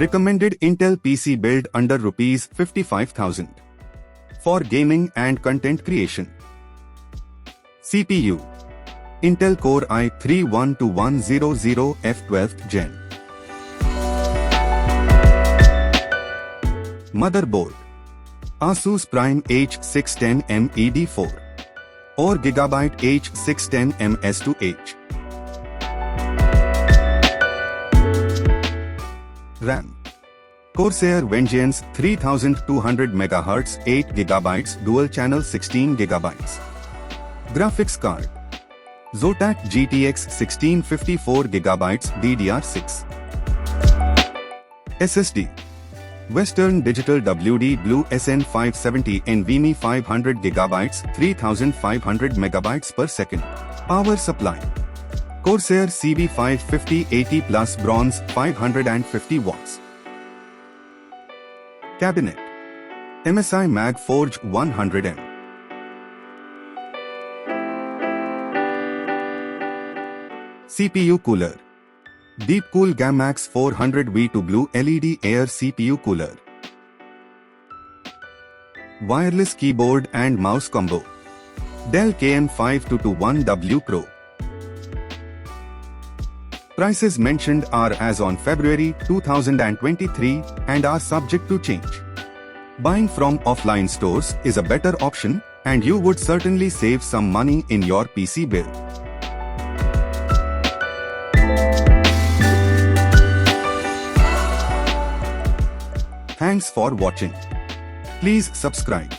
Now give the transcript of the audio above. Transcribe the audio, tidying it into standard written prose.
Recommended Intel PC build under Rs 55,000. For gaming and content creation. CPU. Intel Core i3-12100F 12th Gen. Motherboard. Asus Prime H610M ED4 or Gigabyte H610M S2H. RAM. Corsair Vengeance 3200 MHz 8 GB dual channel 16 GB. Graphics card. Zotac GTX 1650 4GB DDR6. SSD. Western Digital WD Blue SN570 NVMe 500 GB 3500 MB per second. Power supply. Corsair CV550 80 Plus Bronze 550 watts. Cabinet. MSI MagForge 100M. CPU cooler. Deepcool Gamax 400 V2 Blue LED Air CPU cooler. Wireless keyboard and mouse combo. Dell KN52221W Pro. Prices mentioned are as on February 2023 and are subject to change. Buying from offline stores is a better option, and you would certainly save some money in your PC bill. Thanks for watching. Please subscribe.